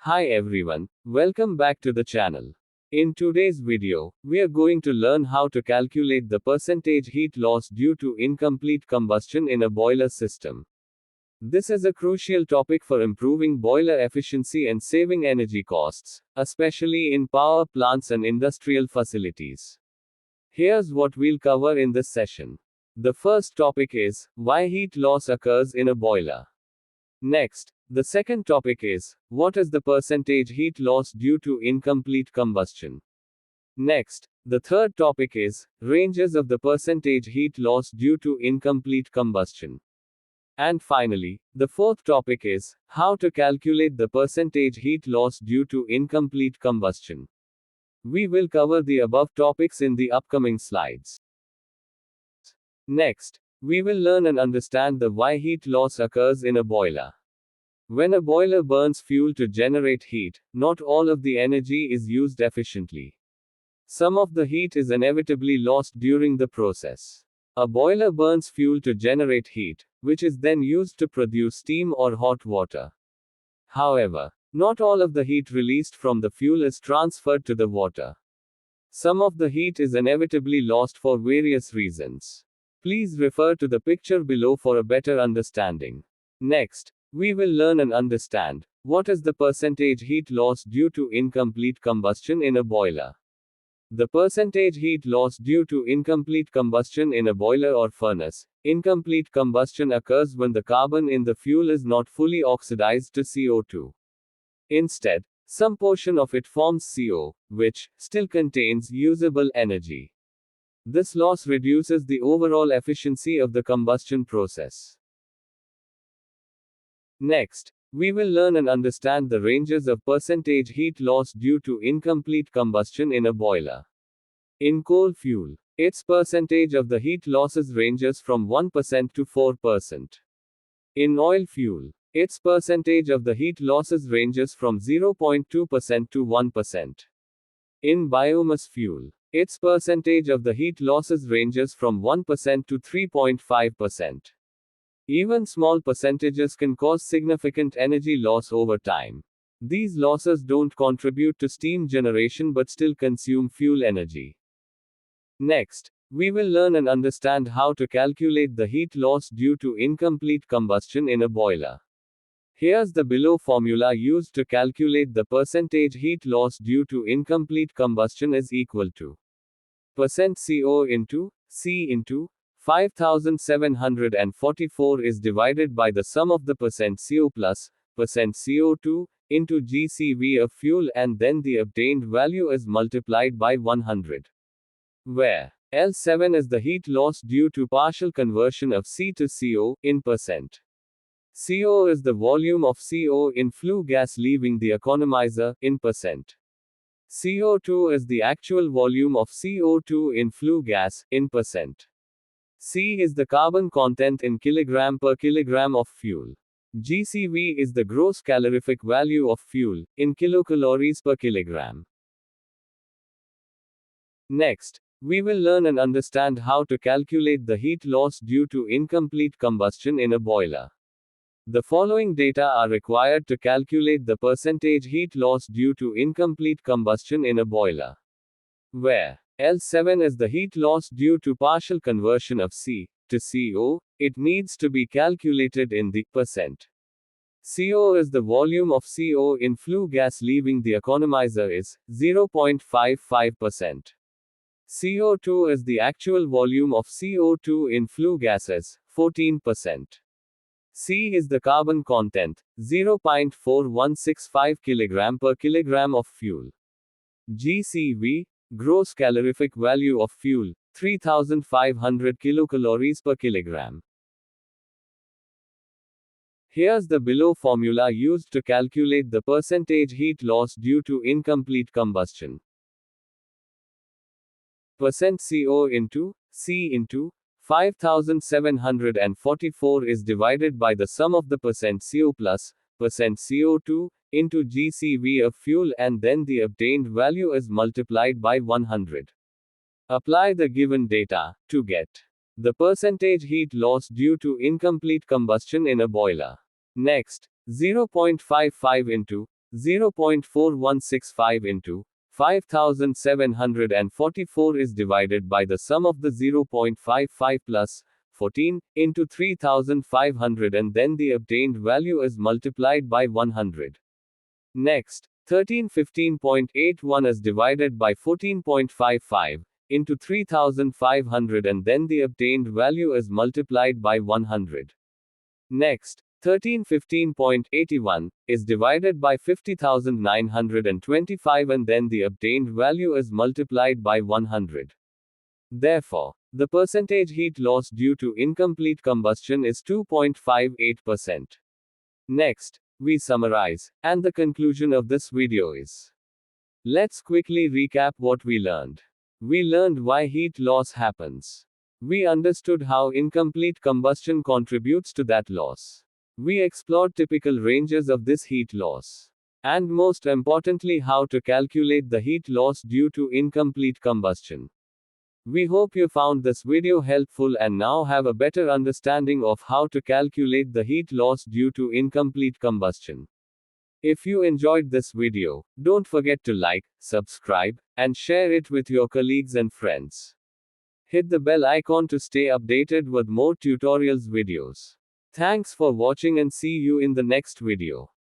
Hi everyone, welcome back to the channel. In today's video, we are going to learn how to calculate the percentage heat loss due to incomplete combustion in a boiler system. This is a crucial topic for improving boiler efficiency and saving energy costs, especially in power plants and industrial facilities. Here's what we'll cover in this session. The first topic is why heat loss occurs in a boiler. Next, the second topic is, what is the percentage heat loss due to incomplete combustion? Next, the third topic is, ranges of the percentage heat loss due to incomplete combustion. And finally, the fourth topic is, how to calculate the percentage heat loss due to incomplete combustion. We will cover the above topics in the upcoming slides. Next, we will learn and understand the why heat loss occurs in a boiler. When a boiler burns fuel to generate heat, not all of the energy is used efficiently. Some of the heat is inevitably lost during the process. A boiler burns fuel to generate heat, which is then used to produce steam or hot water. However, not all of the heat released from the fuel is transferred to the water. Some of the heat is inevitably lost for various reasons. Please refer to the picture below for a better understanding. Next, we will learn and understand what is the percentage heat loss due to incomplete combustion in a boiler. The percentage heat loss due to incomplete combustion in a boiler or furnace. Incomplete combustion occurs when the carbon in the fuel is not fully oxidized to CO2. Instead, some portion of it forms CO, which still contains usable energy. This loss reduces the overall efficiency of the combustion process. Next, we will learn and understand the ranges of percentage heat loss due to incomplete combustion in a boiler. In coal fuel, its percentage of the heat losses ranges from 1% to 4%. In oil fuel, its percentage of the heat losses ranges from 0.2% to 1%. In biomass fuel, its percentage of the heat losses ranges from 1% to 3.5%. Even small percentages can cause significant energy loss over time. These losses don't contribute to steam generation but still consume fuel energy. Next, we will learn and understand how to calculate the heat loss due to incomplete combustion in a boiler. Here's the below formula used to calculate the percentage heat loss due to incomplete combustion is equal to percent CO into C into 5744 is divided by the sum of the percent CO plus percent CO2 into GCV of fuel, and then the obtained value is multiplied by 100. Where L7 is the heat loss due to partial conversion of C to CO in percent. CO is the volume of CO in flue gas leaving the economizer in percent. CO2 is the actual volume of CO2 in flue gas in percent. C is the carbon content in kilogram per kilogram of fuel. GCV is the gross calorific value of fuel in kilocalories per kilogram. Next, we will learn and understand how to calculate the heat loss due to incomplete combustion in a boiler. The following data are required to calculate the percentage heat loss due to incomplete combustion in a boiler. Where L7 is the heat loss due to partial conversion of C to CO, it needs to be calculated in the percent. CO is the volume of CO in flue gas leaving the economizer is 0.55%. CO2 is the actual volume of CO2 in flue gases, 14%. C is the carbon content, 0.4165 kg per kilogram of fuel. GCV, gross calorific value of fuel, 3500 kilocalories per kilogram. Here's the below formula used to calculate the percentage heat loss due to incomplete combustion. Percent CO into C into 5744 is divided by the sum of the percent CO plus percent CO2 into GCV of fuel, and then the obtained value is multiplied by 100. Apply the given data to get the percentage heat loss due to incomplete combustion in a boiler. Next, 0.55 into 0.4165 into 5744 is divided by the sum of the 0.55 plus 14 into 3500 and then the obtained value is multiplied by 100. Next, 1315.81 is divided by 14.55 into 3500 and then the obtained value is multiplied by 100. Next, 1315.81 is divided by 50,925 and then the obtained value is multiplied by 100. Therefore, the percentage heat loss due to incomplete combustion is 2.58%. Next, we summarize, and the conclusion of this video is: let's quickly recap what we learned. We learned why heat loss happens. We understood how incomplete combustion contributes to that loss. We explored typical ranges of this heat loss. And most importantly, how to calculate the heat loss due to incomplete combustion. We hope you found this video helpful and now have a better understanding of how to calculate the heat loss due to incomplete combustion. If you enjoyed this video, don't forget to like, subscribe, and share it with your colleagues and friends. Hit the bell icon to stay updated with more tutorials videos. Thanks for watching and see you in the next video.